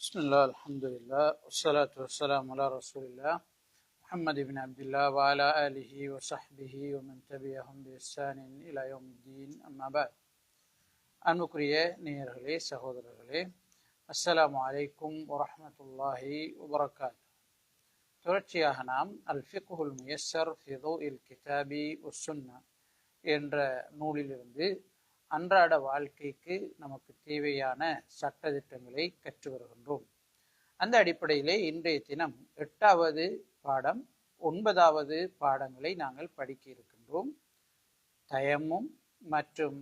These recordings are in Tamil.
بسم الله الحمد لله والصلاة والسلام على رسول الله محمد بن عبد الله وعلى آله وصحبه ومن تبعهم بإحسان إلى يوم الدين أما بعد அன்புக்குரிய நேயர்களே சகோதரர்களே அஸ்ஸலாமு அலைக்கும் வரஹ்மத்துல்லாஹி வபரகாத்துஹு. தொடர்ச்சியாக நாம் அல் ஃபிக்ஹுல் முயஸ்ஸர் ஃபி தௌஇல் கிதாபி வஸ்ஸுன்னா என்ற நூலிலிருந்து அன்றாட வாழ்க்கைக்கு நமக்கு தேவையான சட்டதிட்டங்களை கற்று வருகின்றோம். அந்த அடிப்படையிலே இன்றைய தினம் 8வது பாடம் 9வது பாடங்களை நாங்கள் படிக்க இருக்கின்றோம். தயம்மும் மற்றும்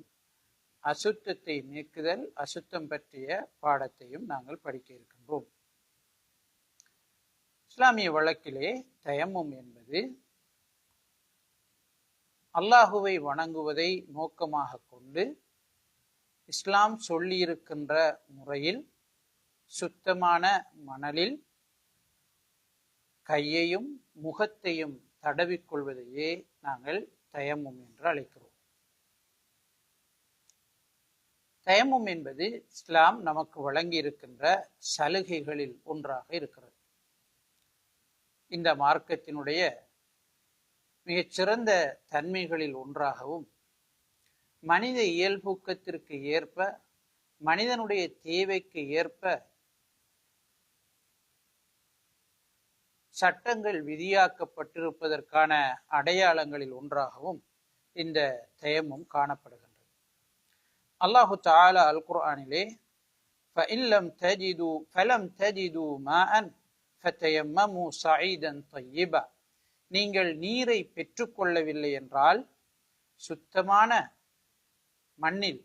அசுத்தத்தை நீக்குதல், அசுத்தம் பற்றிய பாடத்தையும் நாங்கள் படிக்க இருக்கின்றோம். இஸ்லாமிய வழக்கிலே தயம்மும் என்பது அல்லாஹுவை வணங்குவதை நோக்கமாக கொண்டு இஸ்லாம் சொல்லியிருக்கின்ற முறையில் சுத்தமான மணலில் கையையும் முகத்தையும் தடவிக்கொள்வதையே நாங்கள் தயம்மும் என்று அழைக்கிறோம். தயம்மும் என்பது இஸ்லாம் நமக்கு வழங்கி இருக்கின்ற சலுகைகளில் ஒன்றாக இருக்கிறது. இந்த மார்க்கத்தினுடைய மிகச்சிறந்த தன்மைகளில் ஒன்றாகவும் மனித இயல்பூக்கத்திற்கு ஏற்ப, மனிதனுடைய தேவைக்கு ஏற்ப சட்டங்கள் விதியாக்கப்பட்டிருப்பதற்கான அடையாளங்களில் ஒன்றாகவும் இந்த தயம்மும் காணப்படுகின்றது. அல்லாஹு தஆலா அல் குர்ஆனிலே ஃபலம் தஜிது மாஅன் ஃபதயம்மமு ஸஈதன் தய்யிபா, நீங்கள் நீரை பெற்றுக்கொள்ளவில்லை என்றால் சுத்தமான மண்ணில்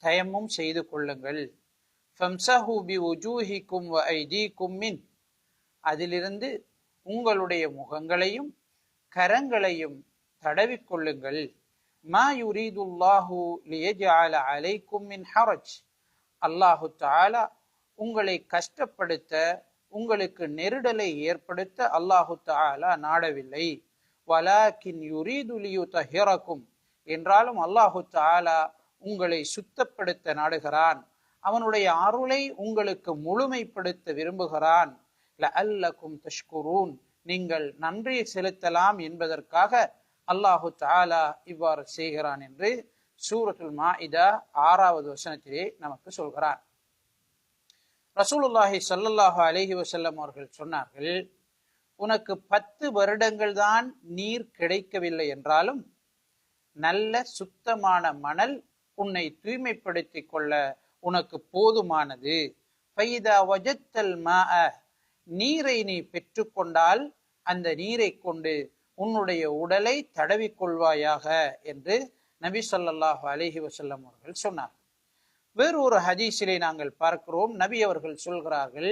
தயம்மும் செய்து கொள்ளுங்கள். ஃபம்ஸஹு பிவுஜூஹிக்கும் வஐதீக்கும் மின், அதிலிருந்து உங்களுடைய முகங்களையும் கரங்களையும் தடவிக்கொள்ளுங்கள். மா யுரீதுல்லாஹு லியஜஅல அலைக்கும் மின் ஹரஜ், அல்லாஹு தஆலா உங்களை கஷ்டப்படுத்த, உங்களுக்கு நெருடலை ஏற்படுத்த அல்லாஹு தஆலா நாடவில்லை. வலாக்கின் யுரீது லியுதஹிரக்கும், என்றாலும் அல்லாஹு தஆலா உங்களை சுத்தப்படுத்த நாடுகிறான். அவனுடைய அருளை உங்களுக்கு முழுமைப்படுத்த விரும்புகிறான். லஅல்லக்கும் தஷ்குரூன், நீங்கள் நன்றி செலுத்தலாம் என்பதற்காக அல்லாஹு தஆலா இவ்வாறு செய்கிறான் என்று சூரத்துல் மாஇதா 6வது வசனத்திலே நமக்கு சொல்கிறார். ரசூலுல்லாஹி ஸல்லல்லாஹு அலைஹி வஸல்லம் அவர்கள் சொன்னார்கள், உனக்கு 10 வருடங்கள் தான் நீர் கிடைக்கவில்லை என்றாலும் நல்ல சுத்தமான மணல் உன்னை தூய்மைப்படுத்தி கொள்ள உனக்கு போதுமானது. ஃபைதா வஜத்தல் மாஅ, நீரை நீ பெற்றுக்கொண்டால் அந்த நீரை கொண்டு உன்னுடைய உடலை தடவிக்கொள்வாயாக என்று நபி ஸல்லல்லாஹு அலைஹி வஸல்லம் அவர்கள் சொன்னார். வேறு ஒரு ஹதீஸிலே நாங்கள் பார்க்கிறோம், நபி அவர்கள் சொல்கிறார்கள்,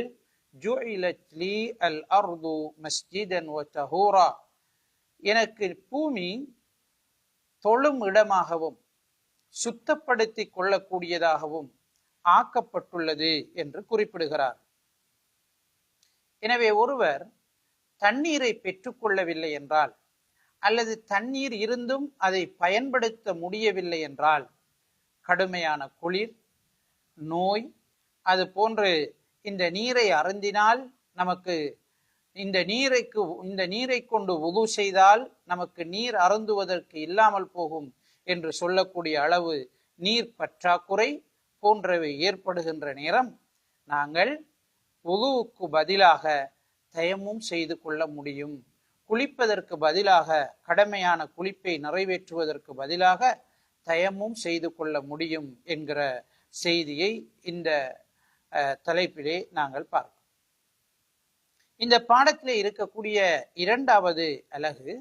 ஜுஇலத் லீ அல் அர்து மஸ்ஜிதன் வ தஹூரா, எனக்கு பூமி தொழும் இடமாகவும் சுத்தப்படுத்தி கொள்ளக்கூடியதாகவும் ஆக்கப்பட்டுள்ளது என்று குறிப்பிடுகிறார். எனவே ஒருவர் தண்ணீரை பெற்றுக்கொள்ளவில்லை என்றால், அல்லது தண்ணீர் இருந்தும் அதை பயன்படுத்த முடியவில்லை என்றால், கடுமையான குளிர், நோய், அது போன்று இந்த நீரை அருந்தினால் நமக்கு இந்த நீரை கொண்டு வுது செய்தால் நமக்கு நீர் அருந்துவதற்கு இல்லாமல் போகும் என்று சொல்லக்கூடிய அளவு நீர் பற்றாக்குறை போன்றவை ஏற்படுகின்ற நேரம் நாங்கள் வுதுவுக்கு பதிலாக தயம்மும் செய்து கொள்ள முடியும். குளிப்பதற்கு பதிலாக, கடமையான குளிப்பை நிறைவேற்றுவதற்கு பதிலாக தயம்மும் செய்து கொள்ள முடியும் என்கிற செய்தியை இந்த தலைப்பிலே நாங்கள் பார்க்கிறோம். இந்த பாடத்திலே இருக்கக்கூடிய 2வது அலகு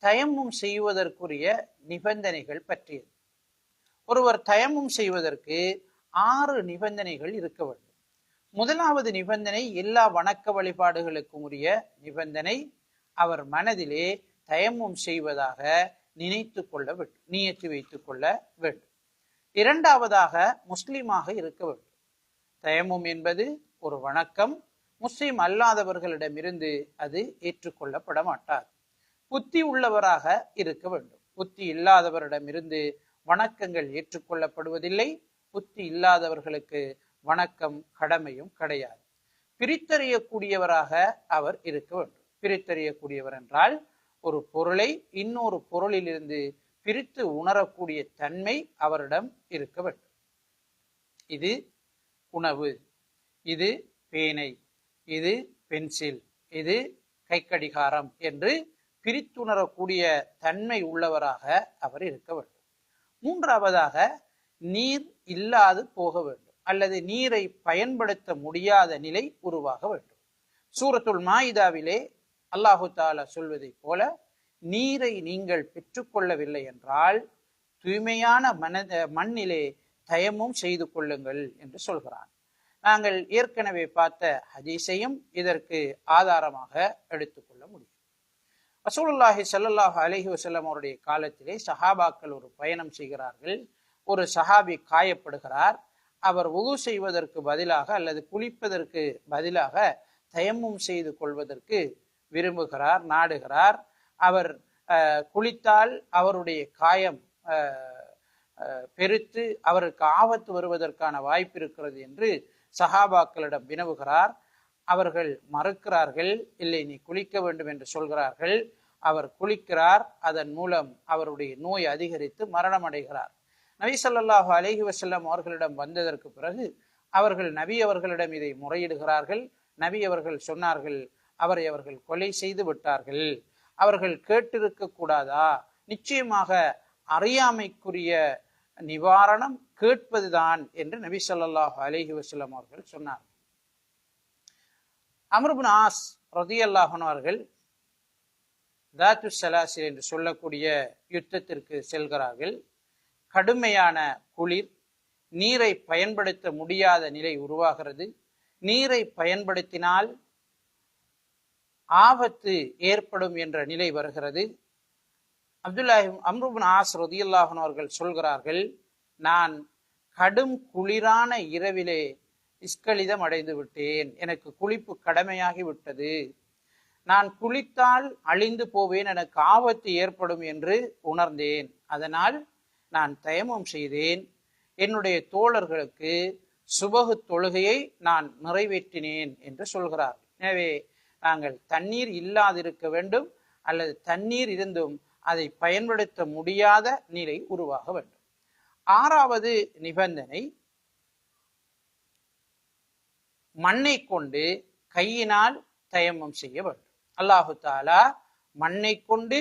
தயம்மும் செய்வதற்குரிய நிபந்தனைகள் பற்றியது. ஒருவர் தயம்மும் செய்வதற்கு 6 நிபந்தனைகள் இருக்க வேண்டும். முதலாவது நிபந்தனை எல்லா வணக்க வழிபாடுகளுக்கும் உரிய நிபந்தனை, அவர் மனதிலே தயம்மும் செய்வதாக நினைத்து கொள்ள வேண்டும், நியத்து வைத்துக் கொள்ள வேண்டும். 2வதாக முஸ்லிமாக இருக்க வேண்டும். தயம்மும் என்பது ஒரு வணக்கம், முஸ்லிம் அல்லாதவர்களிடமிருந்து அது ஏற்றுக்கொள்ளப்பட மாட்டார். புத்தி உள்ளவராக இருக்க வேண்டும். புத்தி இல்லாதவரிடமிருந்து வணக்கங்கள் ஏற்றுக்கொள்ளப்படுவதில்லை. புத்தி இல்லாதவர்களுக்கு வணக்கம் கடமையும் கிடையாது. பிரித்தறியக்கூடியவராக அவர் இருக்க வேண்டும். பிரித்தறியக்கூடியவர் என்றால் ஒரு பொருளை இன்னொரு பொருளிலிருந்து பிரித்து உணரக்கூடிய தன்மை அவரிடம் இருக்க வேண்டும். இது உணவு, இது பேனை, இது பென்சில், இது கைக்கடிகாரம் என்று பிரித்துணரக்கூடிய தன்மை உள்ளவராக அவர் இருக்க வேண்டும். மூன்றாவதாக நீர் இல்லாது போக வேண்டும் அல்லது நீரை பயன்படுத்த முடியாத நிலை உருவாக வேண்டும். சூரத்துல் மாயிதாவிலே அல்லாஹு தாலா சொல்வதை போல, நீரை நீங்கள் பெற்றுக்கொள்ளவில்லை என்றால் தூய்மையான மண்ணிலே தயமும் செய்து கொள்ளுங்கள் என்று சொல்கிறான். நாங்கள் ஏற்கனவே பார்த்த ஹதீஸையும் இதற்கு ஆதாரமாக எடுத்துக்கொள்ள முடியும். ரசூலுல்லாஹி ஸல்லல்லாஹு அலைஹி வஸல்லம் அவருடைய காலத்திலே சஹாபாக்கள் ஒரு பயணம் செய்கிறார்கள். ஒரு சஹாபி காயப்படுகிறார். அவர் வுது செய்வதற்கு பதிலாக அல்லது குளிப்பதற்கு பதிலாக தயம்மும் செய்து கொள்வதற்கு விரும்புகிறார், நாடுகிறார். அவர் குளித்தால் அவருடைய காயம் பெருத்து அவருக்கு ஆபத்து வருவதற்கான வாய்ப்பு இருக்கிறது என்று சஹாபாக்களிடம் வினவுகிறார். அவர்கள் மறுக்கிறார்கள். இல்லை, நீ குளிக்க வேண்டும் என்று சொல்கிறார்கள். அவர் குளிக்கிறார். அதன் மூலம் அவருடைய நோய் அதிகரித்து மரணம் அடைகிறார். நபி ஸல்லல்லாஹு அலைஹி வஸல்லம் அவர்களிடம் வந்ததற்கு பிறகு நபி அவர்களிடம் இதை முறையிடுகிறார்கள். நபி அவர்கள் சொன்னார்கள், அவரை அவர்கள் கொலை செய்து விட்டார்கள். அவர்கள் கேட்டிருக்க கூடாதா? நிச்சயமாக அறியாமைக்குரிய நிவாரணம் கேட்பதுதான் என்று நபி ஸல்லல்லாஹு அலைஹி வஸல்லம் அவர்கள் சொன்னார். அம்ர் இப்னு ஆஸ் ரலியல்லாஹு அன்ஹு அவர்கள் தாத்து ஸலாசில் என்று சொல்லக்கூடிய யுத்தத்திற்கு செல்கிறார்கள். கடுமையான குளிர், நீரை பயன்படுத்த முடியாத நிலை உருவாகிறது. நீரை பயன்படுத்தினால் ஆபத்து ஏற்படும் என்ற நிலை வருகிறது. அம்ர் இப்னு ஆஸ் ரலியல்லாஹு அன்ஹு அவர்கள் சொல்கிறார்கள், நான் கடும் குளிரான இரவிலே இஸ்கலிதம் அடைந்து விட்டேன். எனக்கு குளிப்பு கடமையாகி விட்டது. நான் குளித்தால் அழிந்து போவேன், எனக்கு ஆபத்து ஏற்படும் என்று உணர்ந்தேன். அதனால் நான் தயமம் செய்தேன். என்னுடைய தோழர்களுக்கு சுபகு தொழுகையை நான் நிறைவேற்றினேன் என்று சொல்கிறார். எனவே நாங்கள் தண்ணீர் இல்லாதிருக்க வேண்டும் அல்லது தண்ணீர் இருந்தும் அதை பயன்படுத்த முடியாத நிலை உருவாக வேண்டும். ஆறாவது நிபந்தனை, மண்ணை கொண்டு கையினால் தயமம் செய்ய வேண்டும். அல்லாஹு தாலா மண்ணை கொண்டு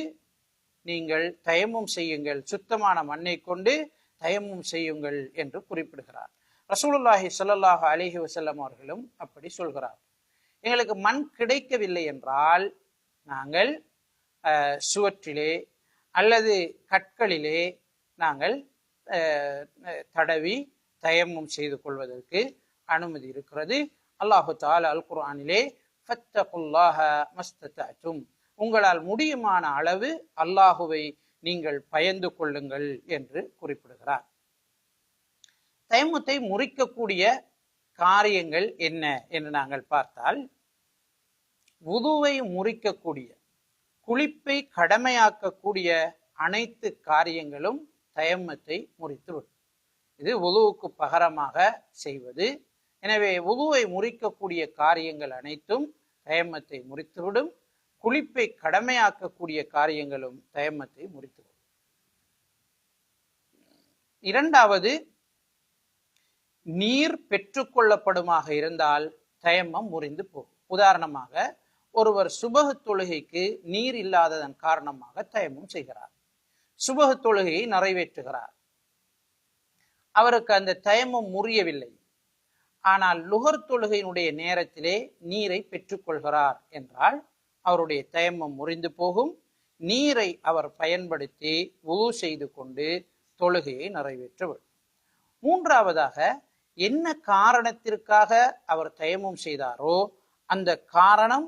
நீங்கள் தயமம் செய்யுங்கள், சுத்தமான மண்ணை கொண்டு தயமம் செய்யுங்கள் என்று குறிப்பிடுகிறார். ரசூலுல்லாஹி ஸல்லல்லாஹு அலைஹி வஸல்லம் அவர்களும் அப்படி சொல்கிறார். எங்களுக்கு மண் கிடைக்கவில்லை என்றால் நாங்கள் சுவற்றிலே அல்லது கற்களிலே நாங்கள் தடவி தயமம் செய்து கொள்வதற்கு அனுமதி இருக்கிறது. அல்லாஹு தஆலா அல் குர்ஆனிலே ஃபத்தகுல்லாஹ மஸ்ததஅதும், உங்களால் முடியுமான அளவு அல்லாஹுவை நீங்கள் பயந்து கொள்ளுங்கள் என்று குறிப்பிடுகிறார். தயம்மத்தை முறிக்கக்கூடிய காரியங்கள் என்ன என்று நாங்கள் பார்த்தால், வுதுவை முறிக்கக்கூடிய, குளிப்பை கடமையாக்கக்கூடிய அனைத்து காரியங்களும் தயம்மத்தை முறித்துவிடும். இது வுதுவுக்கு பகரமாக செய்வது. எனவே வுதுவை முறிக்கக்கூடிய காரியங்கள் அனைத்தும் தயம்மத்தை முறித்துவிடும். குளிப்பை கடமையாக்கக்கூடிய காரியங்களும் தயம்மத்தை முறித்துவிடும். இரண்டாவது, நீர் பெற்றுக்கொள்ளப்படுமாக இருந்தால் தயம்மம் முறிந்து போகும். உதாரணமாக, ஒருவர் சுபஹ் தொழுகைக்கு நீர் இல்லாததன் காரணமாக தயம்மம் செய்கிறார். சுபஹ் தொழுகையை நிறைவேற்றுகிறார். அவருக்கு அந்த தயம்மம் முறியவில்லை. ஆனால் லுஹர் தொழுகையினுடைய நேரத்திலே நீரை பெற்றுக்கொள்கிறார் என்றால் அவருடைய தயம்மம் முறிந்து போகும். நீரை அவர் பயன்படுத்தி வுது செய்து கொண்டு தொழுகையை நிறைவேற்ற வேண்டும். மூன்றாவதாக, என்ன காரணத்திற்காக அவர் தயம்மம் செய்தாரோ அந்த காரணம்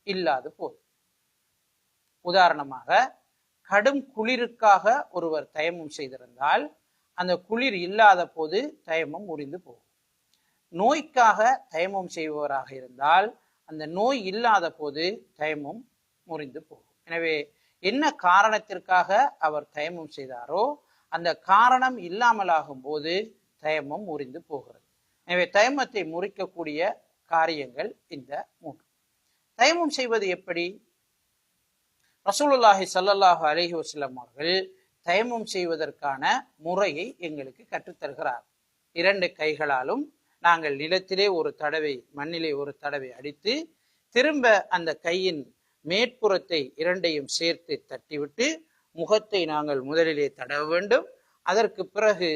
இல்லாது போகும். உதாரணமாக, கடும் குளிருக்காக ஒருவர் தயம்மம் செய்திருந்தால் அந்த குளிர் இல்லாத போது தயம்மம் முறிந்து போகும். நோய்க்காக தயம்மம் செய்பவராக இருந்தால் அந்த நோய் இல்லாத போது தயம்மம் முறிந்து போகும். எனவே என்ன காரணத்திற்காக அவர் தயம்மம் செய்தாரோ அந்த காரணம் இல்லாமலாகும் போது தயம்மம் முறிந்து போகிறது. எனவே தயமத்தை முறிக்கக்கூடிய காரியங்கள் இந்த 3. தயமம் செய்வது எப்படி? ரசூலுல்லாஹி ஸல்லல்லாஹு அலைஹி வஸல்லம் அவர்கள் தயமம் செய்வதற்கான முறையை எங்களுக்கு கற்றுத்தருகிறார். 2 கைகளாலும் நாங்கள் நிலத்திலே ஒரு தடவை, மண்ணிலே ஒரு தடவை அடித்து, திரும்ப அந்த கையின் மேற்புறத்தை 2ஐயும் சேர்த்து தட்டிவிட்டு முகத்தை நாங்கள் முதலிலே தடவ வேண்டும். அதற்கு பிறகு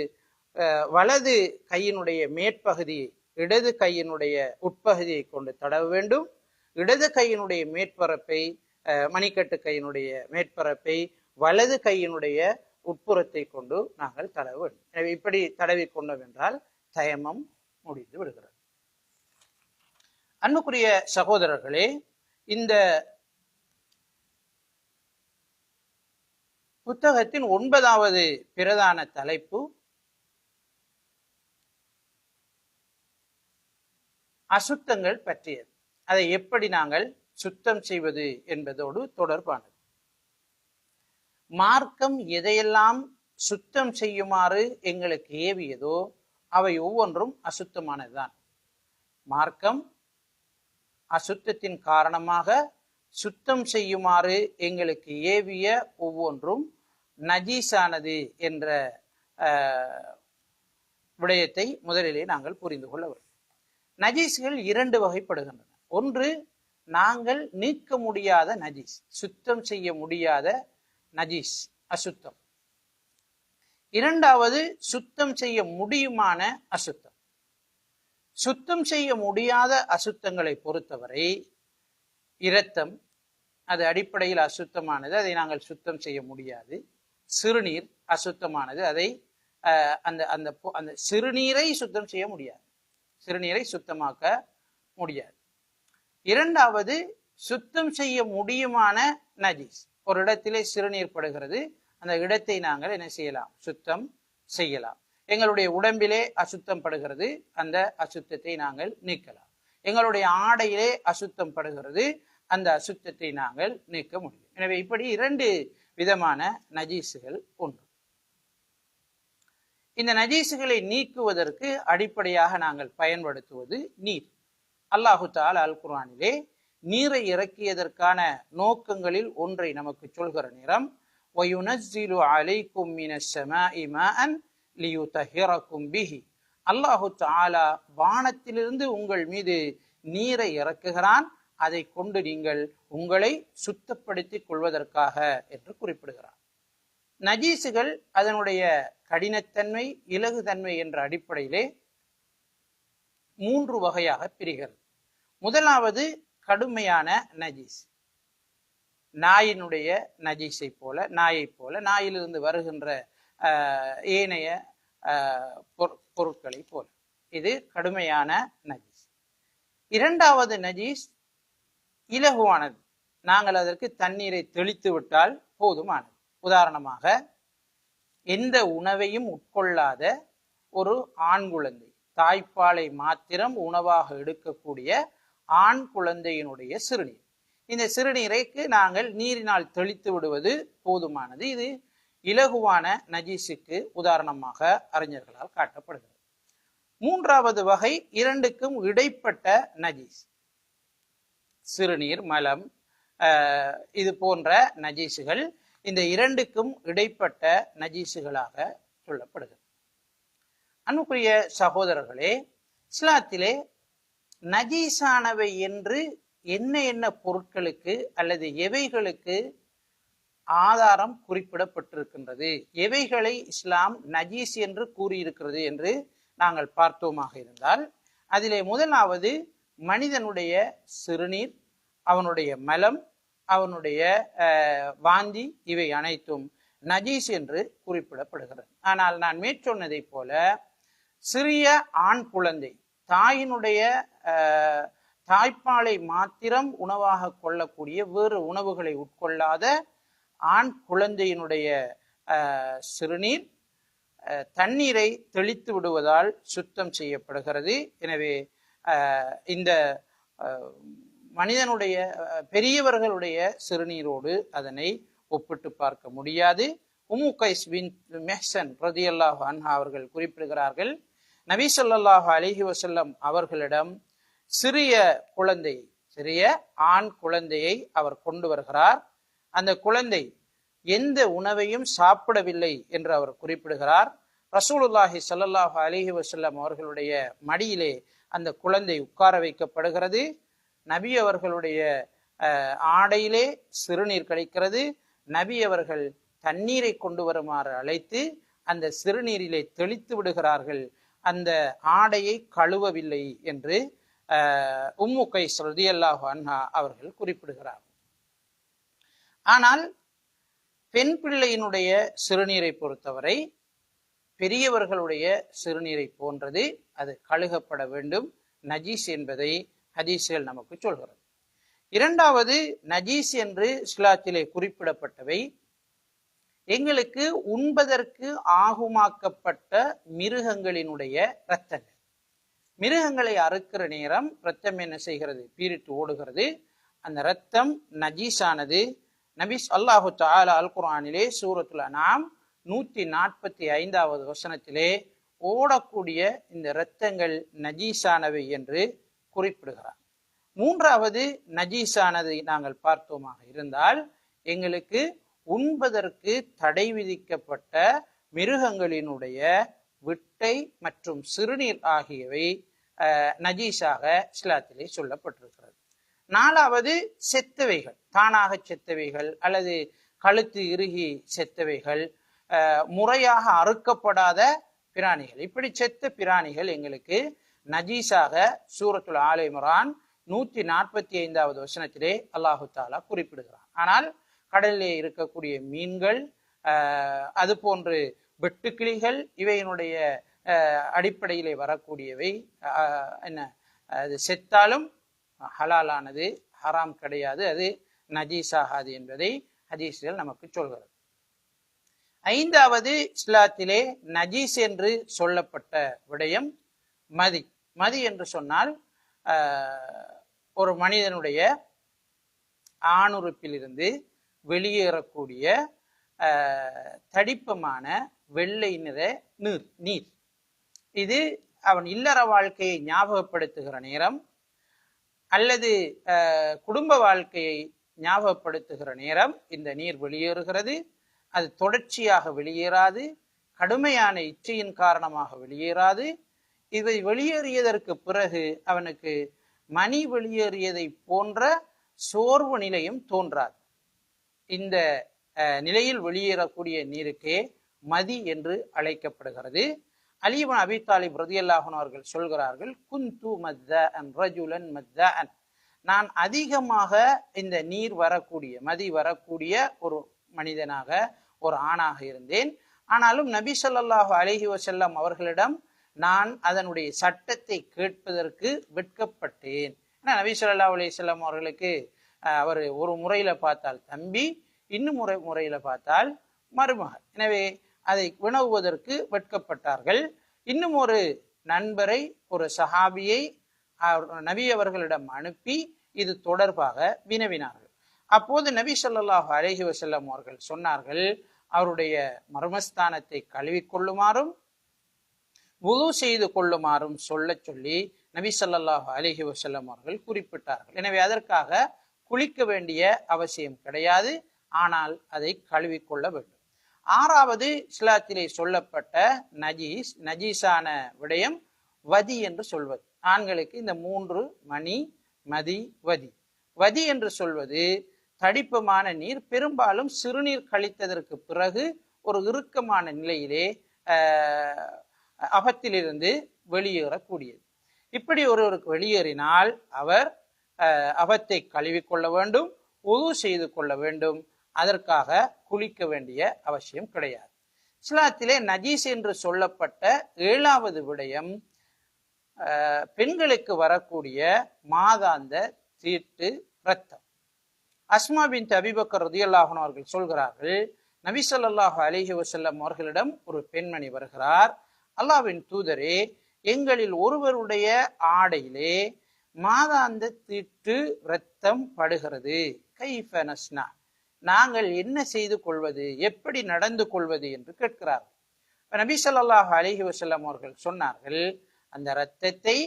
வலது கையினுடைய மேற்பகுதியை இடது கையினுடைய உட்பகுதியை கொண்டு தடவ வேண்டும். இடது கையினுடைய மேற்பரப்பை, மணிக்கட்டு கையினுடைய மேற்பரப்பை வலது கையினுடைய உட்புறத்தை கொண்டு நாங்கள் தடவ வேண்டும். எனவே இப்படி தடவி கொண்டோம் என்றால் தயமம் முடிந்து விடுகிறது. அன்புக்குரிய சகோதரர்களே, இந்த புத்தகத்தின் 9வது பிரதான தலைப்பு அசுத்தங்கள் பற்றியது. அதை எப்படி நாங்கள் சுத்தம் செய்வது என்பதோடு தொடர்பானது. மார்க்கம் எதையெல்லாம் சுத்தம் செய்யுமாறு எங்களுக்கு ஏவியதோ அவை ஒவ்வொன்றும் அசுத்தமானதுதான். மார்க்கம் அசுத்தத்தின் காரணமாக சுத்தம் செய்யுமாறு எங்களுக்கு ஏவிய ஒவ்வொன்றும் நஜீஸானது என்ற விடயத்தை முதலிலே நாங்கள் புரிந்து கொள்ள வேண்டும். நஜீஸ்கள் 2 வகைப்படுகின்றன. ஒன்று, நாங்கள் நீக்க முடியாத நஜீஸ், சுத்தம் செய்ய முடியாத நஜீஸ், அசுத்தம். 2வது, சுத்தம் செய்ய முடியுமான அசுத்தம். சுத்தம் செய்ய முடியாத அசுத்தங்களை பொறுத்தவரை இரத்தம், அது அடிப்படையில் அசுத்தமானது, அதை நாங்கள் சுத்தம் செய்ய முடியாது. சிறுநீர் அசுத்தமானது, அதை அந்த அந்த அந்த சிறுநீரை சுத்தம் செய்ய முடியாது, சிறுநீரை சுத்தமாக்க முடியாது. 2வது, சுத்தம் செய்ய முடியுமான நஜீஸ். ஒரு இடத்திலே சிறுநீர் படுகிறது, அந்த இடத்தை நாங்கள் என்ன செய்யலாம்? சுத்தம் செய்யலாம். எங்களுடைய உடம்பிலே அசுத்தம் படுகிறது, அந்த அசுத்தத்தை நாங்கள் நீக்கலாம். எங்களுடைய ஆடையிலே அசுத்தம் படுகிறது, அந்த அசுத்தத்தை நாங்கள் நீக்க முடியும். எனவே இப்படி 2 விதமான நஜீசுகள் உண்டு. இந்த நஜீசுகளை நீக்குவதற்கு அடிப்படையாக நாங்கள் பயன்படுத்துவது நீர். அல்லாஹு தஆலா அல் குர்ஆனிலே நீரை இறக்கியதற்கான நோக்கங்களில் ஒன்றை நமக்கு சொல்கிற நேரம், وَيُنَزِّلُ عَلَيْكُمْ مِنَ السَّمَاءِ مَاءً لِيُطَهِّرَكُمْ بِهِ. அல்லாஹு தஆலா வானத்திலிருந்து உங்கள் மீது நீரை இறக்குகிறான், அதை கொண்டு நீங்கள் உங்களை சுத்தப்படுத்திக் கொள்வதற்காக என்று குறிப்பிடுகிறார். நஜீசுகள் அதனுடைய கடினத்தன்மை, இலகுதன்மை என்ற அடிப்படையிலே 3 வகையாக பிரிகிறது. முதலாவது கடுமையான நஜீஸ். நாயினுடைய நஜீஸை போல, நாயை போல, நாயிலிருந்து வருகின்ற ஏனைய பொருட்களை போல, இது கடுமையான நஜீஸ். 2வது நஜீஸ் இலகுவானது, நாங்கள் அதற்கு தண்ணீரை தெளித்து விட்டால் போதுமானது. உதாரணமாக, எந்த உணவையும் உட்கொள்ளாத ஒரு ஆண் குழந்தை, தாய்ப்பாலை மாத்திரம் உணவாக எடுக்கக்கூடிய ஆண் குழந்தையினுடைய சிறுநீர், இந்த சிறுநீரைக்கு நாங்கள் நீரினால் தெளித்து விடுவது போதுமானது. இது இலகுவான நஜீஸுக்கு உதாரணமாக அறிஞர்களால் காட்டப்படுகிறது. 3வது வகை 2க்கும் இடைப்பட்ட நஜீஸ். சிறுநீர், மலம், இது போன்ற நஜீசுகள் இந்த 2க்கும் இடைப்பட்ட நஜீசுகளாக சொல்லப்படுகிறது. அன்புக்குரிய சகோதரர்களே, இஸ்லாத்திலே நஜீஸானவை என்று என்ன என்ன பொருட்களுக்கு அல்லது எவைகளுக்கு ஆதாரம் குறிப்பிடப்பட்டிருக்கின்றது, எவைகளை இஸ்லாம் நஜீஸ் என்று கூறியிருக்கிறது என்று நாங்கள் பார்த்தோமாக இருந்தால், அதிலே முதலாவது மனிதனுடைய சிறுநீர், அவனுடைய மலம், அவனுடைய வாந்தி, இவை அனைத்தும் நஜீஸ் என்று குறிப்பிடப்படுகிறது. ஆனால் நான் மேற்சொன்னதை போல சிறிய ஆண் குழந்தை, தாயினுடைய தாய்ப்பாலை மாத்திரம் உணவாக கொள்ளக்கூடிய, வேறு உணவுகளை உட்கொள்ளாத ஆண் குழந்தையினுடைய சிறுநீர் தண்ணீரை தெளித்து விடுவதால் சுத்தம் செய்யப்படுகிறது. எனவே இந்த மனிதனுடைய, பெரியவர்களுடைய சிறுநீரோடு அதனை ஒப்பிட்டு பார்க்க முடியாது. உம்மு கைஸ் பின் மெஹ்சன் ரலியல்லாஹு அன்ஹா அவர்கள் குறிப்பிடுகிறார்கள், நபி ஸல்லல்லாஹு அலைஹி வஸல்லம் அவர்களிடம் சிறிய ஆண் குழந்தையை அவர் கொண்டு வருகிறார். அந்த குழந்தை எந்த உணவையும் சாப்பிடவில்லை என்று அவர் குறிப்பிடுகிறார். ரசூலுல்லாஹி ஸல்லல்லாஹு அலைஹி வஸல்லம் அவர்களுடைய மடியிலே அந்த குழந்தை உட்கார வைக்கப்படுகிறது. நபி அவர்களுடைய ஆடையிலே சிறுநீர் கழிக்கிறது. நபி அவர்கள் தண்ணீரை கொண்டு வருமாறு அழைத்து அந்த சிறுநீரிலே தெளித்து விடுகிறார்கள். அந்த ஆடையை கழுவவில்லை என்று உம்மு கைஸ் ரலியல்லாஹு அன்ஹா அவர்கள் குறிப்பிடுகிறார். ஆனால் பெண் பிள்ளையினுடைய சிறுநீரை பொறுத்தவரை பெரியவர்களுடைய சிறுநீரை போன்றது, அது கழுகப்பட வேண்டும், நஜீஸ் என்பதை ஹதீஸ்கள் நமக்கு சொல்கிறது. இரண்டாவது, நஜீஸ் என்று இஸ்லாத்திலே குறிப்பிடப்பட்டவை எங்களுக்கு உண்பதற்கு ஆகுமாக்கப்பட்ட மிருகங்களினுடைய இரத்தங்கள். மிருகங்களை அறுக்கிற நேரம் இரத்தம் என்ன செய்கிறது? பீரிட்டு ஓடுகிறது. அந்த இரத்தம் நஜீஸானது. நபி அல்லாஹு தஆலா அல் குர்ஆனிலே சூரத்துல் அன்ஆம் 145வது வசனத்திலே ஓடக்கூடிய இந்த இரத்தங்கள் நஜீஸானவை என்று குறிப்பிடுகிறார். மூன்றாவது, நஜீஸானதை நாங்கள் பார்த்தோமாக இருந்தால் எங்களுக்கு உண்பதற்கு தடை விதிக்கப்பட்ட மிருகங்களினுடைய விட்டை மற்றும் சிறுநீர் ஆகியவை நஜீஸாக இஸ்லாத்திலே சொல்லப்பட்டிருக்கிறது. நாலாவது, செத்தவைகள், தானாக செத்தவைகள் அல்லது கழுத்து இறுகி செத்தவைகள், முறையாக அறுக்கப்படாத பிராணிகள். இப்படி செத்த பிராணிகள் எங்களுக்கு நஜீஸாக சூரத்துல் ஆல இம்ரான் 145வது வசனத்திலே அல்லாஹு தாலா குறிப்பிடுகிறார். ஆனால் கடலிலே இருக்கக்கூடிய மீன்கள், அது போன்று வெட்டுக்கிளிகள், இவையினுடைய அடிப்படையிலே வரக்கூடியவை என்ன, அது செத்தாலும் ஹலாலானது, ஹராம் கிடையாது, அது நஜீஸாகாது என்பதை ஹதீஸ்கள் நமக்கு சொல்கிறது. ஐந்தாவது, இஸ்லாத்திலே நஜீஸ் என்று சொல்லப்பட்ட விடயம் மதி. மதி என்று சொன்னால் ஒரு மனிதனுடைய ஆணுறுப்பிலிருந்து வெளியேறக்கூடிய தடிப்பமான வெள்ளை நிற நீர். இது அவன் இல்லற வாழ்க்கையை ஞாபகப்படுத்துகிற நேரம் அல்லது குடும்ப வாழ்க்கையை ஞாபகப்படுத்துகிற நேரம் இந்த நீர் வெளியேறுகிறது. அது தொடர்ச்சியாக வெளியேறாது, கடுமையான இச்சையின் காரணமாக வெளியேறாது. இவை வெளியேறியதற்கு பிறகு அவனுக்கு மணி வெளியேறியதை போன்ற சோர்வு நிலையும் தோன்றாது. இந்த நிலையில் வெளியேறக்கூடிய நீருக்கே மதி என்று அழைக்கப்படுகிறது. அலி இப்னு அபி தாலிப் ரலியல்லாஹு அன்ஹு அவர்கள் சொல்கிறார்கள், குந்து மத்தஅன் ரஜுலன் மத்தஅன், நான் அதிகமாக இந்த நீர் வரக்கூடிய மதி வரக்கூடிய ஒரு மனிதனாக, ஒரு ஆணாக இருந்தேன். ஆனாலும் நபி ஸல்லல்லாஹு அலைஹி வஸல்லம் அவர்களிடம் நான் அதனுடைய சட்டத்தை கேட்பதற்கு வெட்கப்பட்டேன். நபி ஸல்லல்லாஹு அலைஹி வஸல்லம் அவர்களுக்கு அவர் ஒரு முறையில பார்த்தால் தம்பி, இன்னும் முறையில பார்த்தால் மருமகள். எனவே அதை வினவுவதற்கு வெட்கப்பட்டார்கள். இன்னும் ஒரு நண்பரை, ஒரு சஹாபியை நபி அவர்களிடம் அனுப்பி இது தொடர்பாக வினவினார்கள். அப்போது நபி ஸல்லல்லாஹு அலைஹி வஸல்லம் அவர்கள் சொன்னார்கள், அவருடைய மர்மஸ்தானத்தை கழுவிக்கொள்ளுமாறும் வுது செய்து கொள்ளுமாறும் சொல்லி நபி ஸல்லல்லாஹு அலைஹி வஸல்லம் அவர்கள் குறிப்பிட்டார்கள். எனவே அதற்காக குளிக்க வேண்டிய அவசியம் கிடையாது, ஆனால் அதை கழுவிக்கொள்ள வேண்டும். ஆறாவது, இஸ்லாத்திலே சொல்லப்பட்ட நஜீஸான விடயம் வதி என்று சொல்வது. ஆண்களுக்கு இந்த 3 மணி, மதி, வதி. வதி என்று சொல்வது தடிப்பமான நீர், பெரும்பாலும் சிறுநீர் கழித்ததற்கு பிறகு ஒரு இறுக்கமான நிலையிலே அகத்திலிருந்து வெளியேறக்கூடியது. இப்படி ஒருவருக்கு வெளியேறினால் அவர் அகத்தை கழுவிக்கொள்ள வேண்டும், உது செய்து கொள்ள வேண்டும். அதற்காக குளிக்க வேண்டிய அவசியம் கிடையாது. இஸ்லாத்திலே நஜீஸ் என்று சொல்லப்பட்ட 7வது விடயம் பெண்களுக்கு வரக்கூடிய மாதாந்த தீட்டு இரத்தம். அஸ்மா பின்த் அபீ பக்கர் ரலியல்லாஹு அன்ஹு அவர்கள் சொல்கிறார்கள், நபி ஸல்லல்லாஹு அலைஹி வஸல்லம் அவர்களிடம் ஒரு பெண்மணி வருகிறார். அல்லாஹ்வின் தூதரே, எங்களில் ஒருவருடைய ஆடையிலே மாதாந்த தீட்டு இரத்தம் படுகிறது, கைஃப நஸ்னா, நாங்கள் என்ன செய்து கொள்வது, எப்படி நடந்து கொள்வது என்று கேட்கிறார்கள். நபி ஸல்லல்லாஹு அலைஹி வஸல்லம் அவர்கள் சொன்னார்கள், அந்த இரத்தத்தை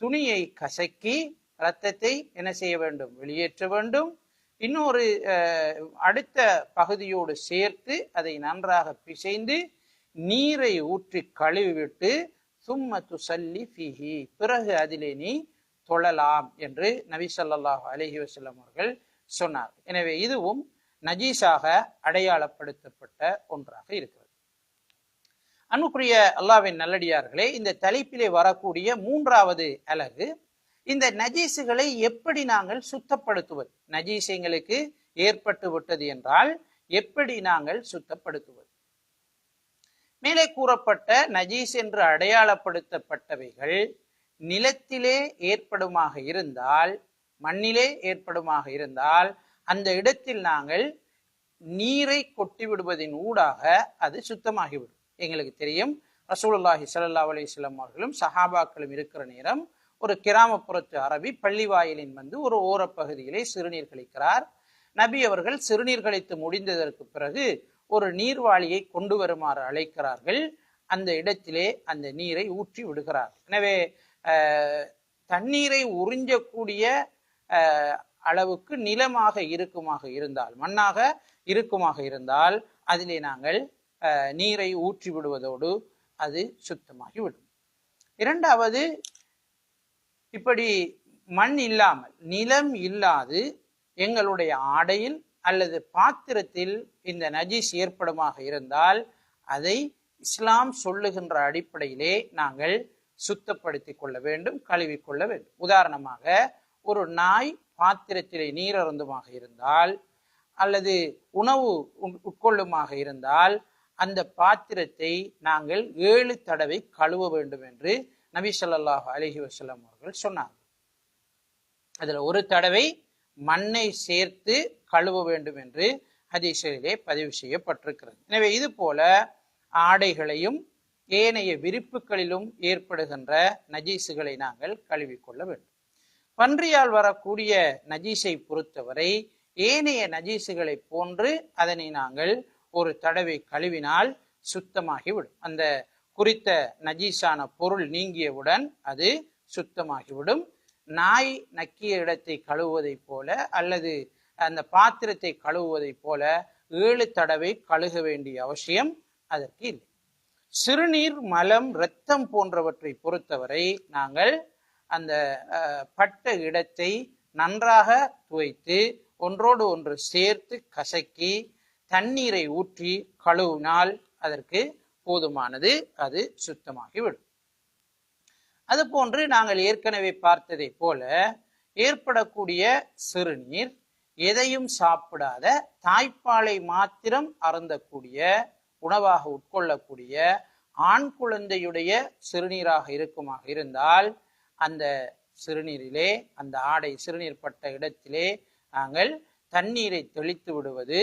துணியை கசக்கி இரத்தத்தை என்ன செய்ய வேண்டும், வெளியேற்ற வேண்டும். இன்னொரு அடுத்த பகுதியோடு சேர்த்து அதை நன்றாக பிசைந்து நீரை ஊற்றி கழுவிவிட்டு சும்ம துஸல்லி ஃபீஹி, பிறகு அதிலே நீ தொழலாம் என்று நபி ஸல்லல்லாஹு அலைஹி வஸல்லம் அவர்கள் சொன்னார். எனவே இதுவும் நஜீஸாக அடையாளப்படுத்தப்பட்ட ஒன்றாக இருக்கிறது. அன்புக்குரிய அல்லாஹ்வின் நல்லடியார்களே, இந்த தலைப்பிலே வரக்கூடிய மூன்றாவது அலகு, இந்த நஜீஸுகளை எப்படி நாங்கள் சுத்தப்படுத்துவது, நஜீஸ் எங்களுக்கு ஏற்பட்டு விட்டது என்றால் எப்படி நாங்கள் சுத்தப்படுத்துவது. மேலே கூறப்பட்ட நஜீஸ் என்று அடையாளப்படுத்தப்பட்டவைகள் நிலத்திலே ஏற்படுமாக இருந்தால், மண்ணிலே ஏற்படுமாக இருந்தால், அந்த இடத்தில் நாங்கள் நீரை கொட்டி விடுவதின் ஊடாக அது சுத்தமாகிவிடும். எங்களுக்கு தெரியும், ரசூலுல்லாஹி ஸல்லல்லாஹு அலைஹி வஸல்லம் அவர்களும் சஹாபாக்களும் இருக்கிற நேரம் ஒரு கிராமப்புறத்து அரபி பள்ளிவாயிலின் வந்து ஒரு ஓரப்பகுதியிலே சிறுநீர் கழிக்கிறார். நபி அவர்கள் சிறுநீர் கழித்து முடிந்ததற்கு பிறகு ஒரு நீர்வாளியை கொண்டு வருமாறு அழைக்கிறார்கள். அந்த இடத்திலே அந்த நீரை ஊற்றி விடுகிறார். எனவே தண்ணீரை உறிஞ்சக்கூடிய அளவுக்கு நிலமாக இருக்குமாக இருந்தால், மண்ணாக இருக்குமாக இருந்தால் அதிலே நாங்கள் நீரை ஊற்றி விடுவதோடு அது சுத்தமாகிவிடும். இரண்டாவது, இப்படி மண் இல்லாமல் நிலம் இல்லாது எங்களுடைய ஆடையில் அல்லது பாத்திரத்தில் இந்த நஜீஸ் ஏற்படுமாக இருந்தால் அதை இஸ்லாம் சொல்லுகின்ற அடிப்படையிலே நாங்கள் சுத்தப்படுத்தி கொள்ள வேண்டும், கழுவிக்கொள்ள வேண்டும். உதாரணமாக, ஒரு நாய் பாத்திரத்திலே நீர் அருந்துமாக இருந்தால் அல்லது உணவு உட்கொள்ளுமாக இருந்தால் அந்த பாத்திரத்தை நாங்கள் 7 தடவை கழுவ வேண்டும் என்று நபி ஸல்லல்லாஹு அலைஹி வஸல்லம் அவர்கள் சொன்னார்கள். அதுல ஒரு தடவை மண்ணை சேர்த்து கழுவ வேண்டும் என்று ஹதீஸிலே பதிவு செய்யப்பட்டிருக்கிறது. எனவே இது போல ஆடைகளையும் ஏனைய விரிப்புகளிலும் ஏற்படுகின்ற நஜீசுகளை நாங்கள் கழுவிக்கொள்ள வேண்டும். பன்றியால் வரக்கூடிய நஜீஸை பொறுத்தவரை ஏனைய நஜீசுகளை போன்று அதனை நாங்கள் ஒரு தடவை கழுவினால் சுத்தமாகிவிடும். அந்த குறித்த நஜீஸான பொருள் நீங்கியவுடன் அது சுத்தமாகிவிடும். நாய் நக்கிய இடத்தை கழுவுவதை போல அல்லது அந்த பாத்திரத்தை கழுவுவதை போல 7 தடவை கழுக வேண்டிய அவசியம் அதற்கு இல்லை. சிறுநீர், மலம், இரத்தம் போன்றவற்றை பொறுத்தவரை நாங்கள் அந்த பட்ட இடத்தை நன்றாக துவைத்து ஒன்றோடு ஒன்று சேர்த்து கசக்கி தண்ணீரை ஊற்றி கழுவினால் அதற்கு போதுமானது, அது சுத்தமாகிவிடும். அதுபோன்று நாங்கள் ஏற்கனவே பார்த்ததை போல ஏற்படக்கூடிய சிறுநீர் எதையும் சாப்பிடாத, தாய்ப்பாலை மாத்திரம் அருந்தக்கூடிய, உணவாக உட்கொள்ளக்கூடிய ஆண் குழந்தையுடைய சிறுநீராக இருக்குமாக இருந்தால் அந்த சிறுநீரிலே, அந்த ஆடை சிறுநீர் பட்ட இடத்திலே நாங்கள் தண்ணீரை தெளித்து விடுவது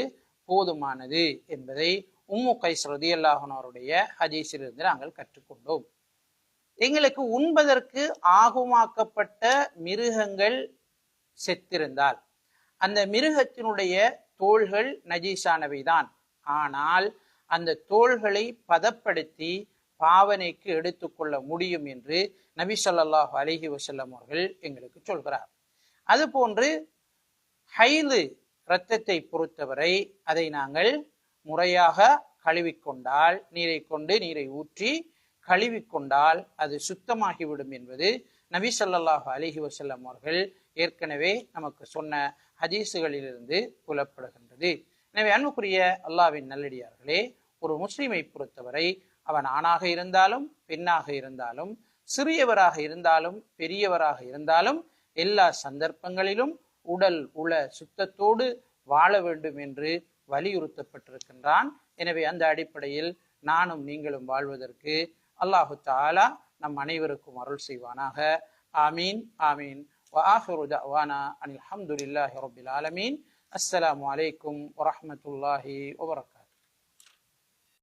போதுமானது என்பதை உம்மு கைஸ் ரலியல்லாஹு அன்ஹாவுடைய ஹதீஸிலிருந்து நாங்கள் கற்றுக்கொண்டோம். எங்களுக்கு உண்பதற்கு ஆகுமாக்கப்பட்ட மிருகங்கள் செத்திருந்தால் அந்த மிருகத்தினுடைய தோள்கள் நஜீஸானவைதான். ஆனால் அந்த தோள்களை பதப்படுத்தி பாவனைக்கு எடுத்துக்கொள்ள முடியும் என்று நபி ஸல்லல்லாஹு அலைஹி வஸல்லம் அவர்கள் எங்களுக்கு சொல்கிறார். அதுபோன்று ஹைது இரத்தத்தை பொறுத்தவரை அதை நாங்கள் முறையாக கழுவிக்கொண்டால், நீரை ஊற்றி கழுவிக்கொண்டால் அது சுத்தமாகிவிடும் என்பது நபி ஸல்லல்லாஹு அலைஹி வஸல்லம் அவர்கள் ஏற்கனவே நமக்கு சொன்ன ஹதீஸுகளிலிருந்து புலப்படுகின்றது. எனவே அன்புக்குரிய அல்லாஹ்வின் நல்லடியார்களே, ஒரு முஸ்லிமை பொறுத்தவரை அவன் ஆணாக இருந்தாலும் பெண்ணாக இருந்தாலும் சிறியவராக இருந்தாலும் பெரியவராக இருந்தாலும் எல்லா சந்தர்ப்பங்களிலும் உடல் உள சுத்தத்தோடு வாழ வேண்டும் என்று வலியுறுத்தப்பட்டிருக்கின்றான். எனவே அந்த அடிப்படையில் நானும் நீங்களும் வாழ்வதற்கு அல்லாஹு தஆலா நம் அனைவருக்கும் அருள் செய்வானாக. ஆமீன் ஆமீன். வஆஹிரு தஅவானா அனில் ஹம்துலில்லாஹி ரப்பில் ஆலமீன். அஸ்ஸலாமு அலைக்கும் வரஹ்மத்துல்லாஹி வபரகாத்துஹு.